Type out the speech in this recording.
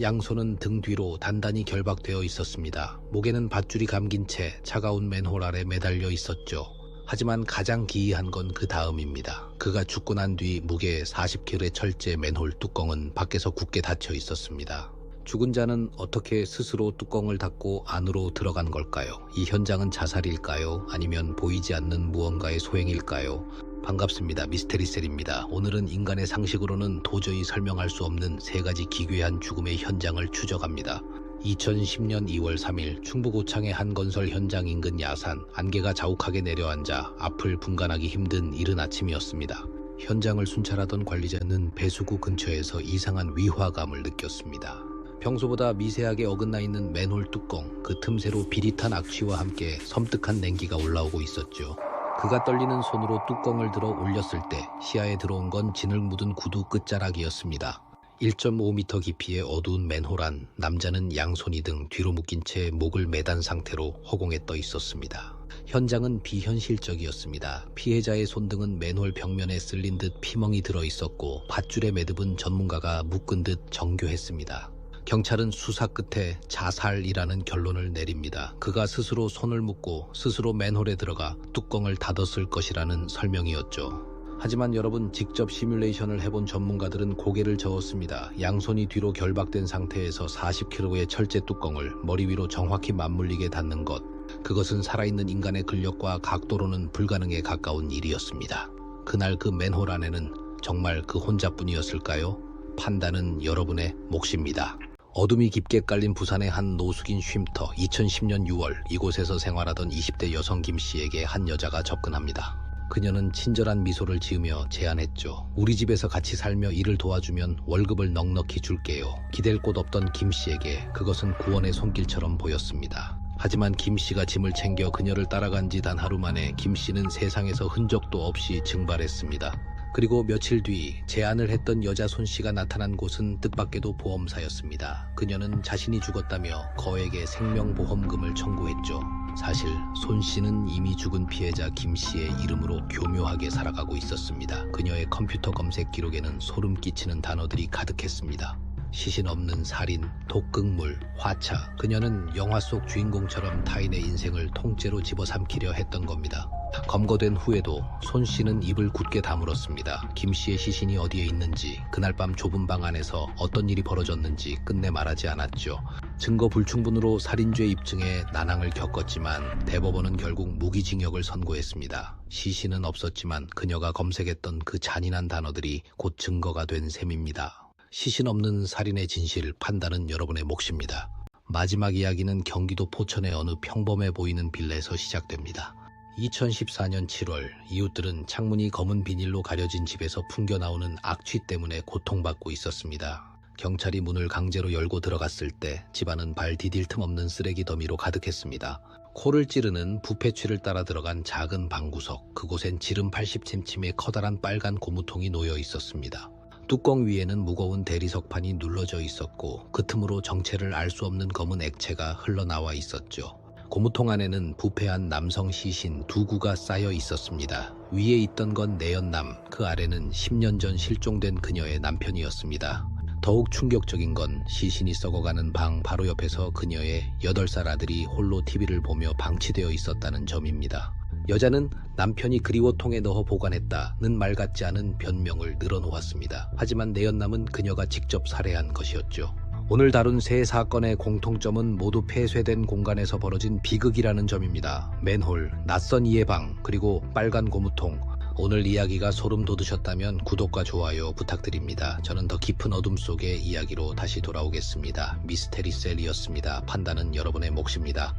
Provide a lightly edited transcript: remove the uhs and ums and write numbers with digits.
양손은 등 뒤로 단단히 결박되어 있었습니다. 목에는 밧줄이 감긴 채 차가운 맨홀 아래 매달려 있었죠. 하지만 가장 기이한 건 그 다음입니다. 그가 죽고 난 뒤 무게 40kg의 철제 맨홀 뚜껑은 밖에서 굳게 닫혀 있었습니다. 죽은 자는 어떻게 스스로 뚜껑을 닫고 안으로 들어간 걸까요? 이 현장은 자살일까요? 아니면 보이지 않는 무언가의 소행일까요? 반갑습니다. 미스테리셀입니다. 오늘은 인간의 상식으로는 도저히 설명할 수 없는 세 가지 기괴한 죽음의 현장을 추적합니다. 2010년 2월 3일 충북 오창의 한 건설 현장 인근 야산, 안개가 자욱하게 내려앉아 앞을 분간하기 힘든 이른 아침이었습니다. 현장을 순찰하던 관리자는 배수구 근처에서 이상한 위화감을 느꼈습니다. 평소보다 미세하게 어긋나 있는 맨홀 뚜껑, 그 틈새로 비릿한 악취와 함께 섬뜩한 냉기가 올라오고 있었죠. 그가 떨리는 손으로 뚜껑을 들어 올렸을 때 시야에 들어온 건 진을 묻은 구두 끝자락이었습니다. 1.5m 깊이의 어두운 맨홀 안, 남자는 양손이 등 뒤로 묶인 채 목을 매단 상태로 허공에 떠 있었습니다. 현장은 비현실적이었습니다. 피해자의 손등은 맨홀 벽면에 쓸린 듯 피멍이 들어 있었고 밧줄의 매듭은 전문가가 묶은 듯 정교했습니다. 경찰은 수사 끝에 자살이라는 결론을 내립니다. 그가 스스로 손을 묶고 스스로 맨홀에 들어가 뚜껑을 닫았을 것이라는 설명이었죠. 하지만 여러분, 직접 시뮬레이션을 해본 전문가들은 고개를 저었습니다. 양손이 뒤로 결박된 상태에서 40kg의 철제 뚜껑을 머리 위로 정확히 맞물리게 닫는 것, 그것은 살아있는 인간의 근력과 각도로는 불가능에 가까운 일이었습니다. 그날 그 맨홀 안에는 정말 그 혼자뿐이었을까요? 판단은 여러분의 몫입니다. 어둠이 깊게 깔린 부산의 한 노숙인 쉼터. 2010년 6월 이곳에서 생활하던 20대 여성 김씨에게 한 여자가 접근합니다. 그녀는 친절한 미소를 지으며 제안했죠. 우리 집에서 같이 살며 일을 도와주면 월급을 넉넉히 줄게요. 기댈 곳 없던 김씨에게 그것은 구원의 손길처럼 보였습니다. 하지만 김씨가 짐을 챙겨 그녀를 따라간 지 단 하루 만에 김씨는 세상에서 흔적도 없이 증발했습니다. 그리고 며칠 뒤 제안을 했던 여자 손씨가 나타난 곳은 뜻밖에도 보험사였습니다. 그녀는 자신이 죽었다며 거액의 생명보험금을 청구했죠. 사실 손씨는 이미 죽은 피해자 김씨의 이름으로 교묘하게 살아가고 있었습니다. 그녀의 컴퓨터 검색 기록에는 소름 끼치는 단어들이 가득했습니다. 시신 없는 살인, 독극물, 화차. 그녀는 영화 속 주인공처럼 타인의 인생을 통째로 집어삼키려 했던 겁니다. 검거된 후에도 손 씨는 입을 굳게 다물었습니다. 김 씨의 시신이 어디에 있는지, 그날 밤 좁은 방 안에서 어떤 일이 벌어졌는지 끝내 말하지 않았죠. 증거 불충분으로 살인죄 입증에 난항을 겪었지만 대법원은 결국 무기징역을 선고했습니다. 시신은 없었지만 그녀가 검색했던 그 잔인한 단어들이 곧 증거가 된 셈입니다. 시신 없는 살인의 진실, 판단은 여러분의 몫입니다. 마지막 이야기는 경기도 포천의 어느 평범해 보이는 빌라에서 시작됩니다. 2014년 7월, 이웃들은 창문이 검은 비닐로 가려진 집에서 풍겨나오는 악취 때문에 고통받고 있었습니다. 경찰이 문을 강제로 열고 들어갔을 때 집안은 발 디딜 틈 없는 쓰레기 더미로 가득했습니다. 코를 찌르는 부패취를 따라 들어간 작은 방구석, 그곳엔 지름 80cm의 커다란 빨간 고무통이 놓여 있었습니다. 뚜껑 위에는 무거운 대리석판이 눌러져 있었고 그 틈으로 정체를 알 수 없는 검은 액체가 흘러나와 있었죠. 고무통 안에는 부패한 남성 시신 2구가 쌓여 있었습니다. 위에 있던 건 내연남, 그 아래는 10년 전 실종된 그녀의 남편이었습니다. 더욱 충격적인 건 시신이 썩어가는 방 바로 옆에서 그녀의 8살 아들이 홀로 TV를 보며 방치되어 있었다는 점입니다. 여자는 남편이 그리워통에 넣어 보관했다는 말 같지 않은 변명을 늘어놓았습니다. 하지만 내연남은 그녀가 직접 살해한 것이었죠. 오늘 다룬 세 사건의 공통점은 모두 폐쇄된 공간에서 벌어진 비극이라는 점입니다. 맨홀, 낯선 이의 방, 그리고 빨간 고무통. 오늘 이야기가 소름 돋으셨다면 구독과 좋아요 부탁드립니다. 저는 더 깊은 어둠 속의 이야기로 다시 돌아오겠습니다. 미스테리셀이었습니다. 판단은 여러분의 몫입니다.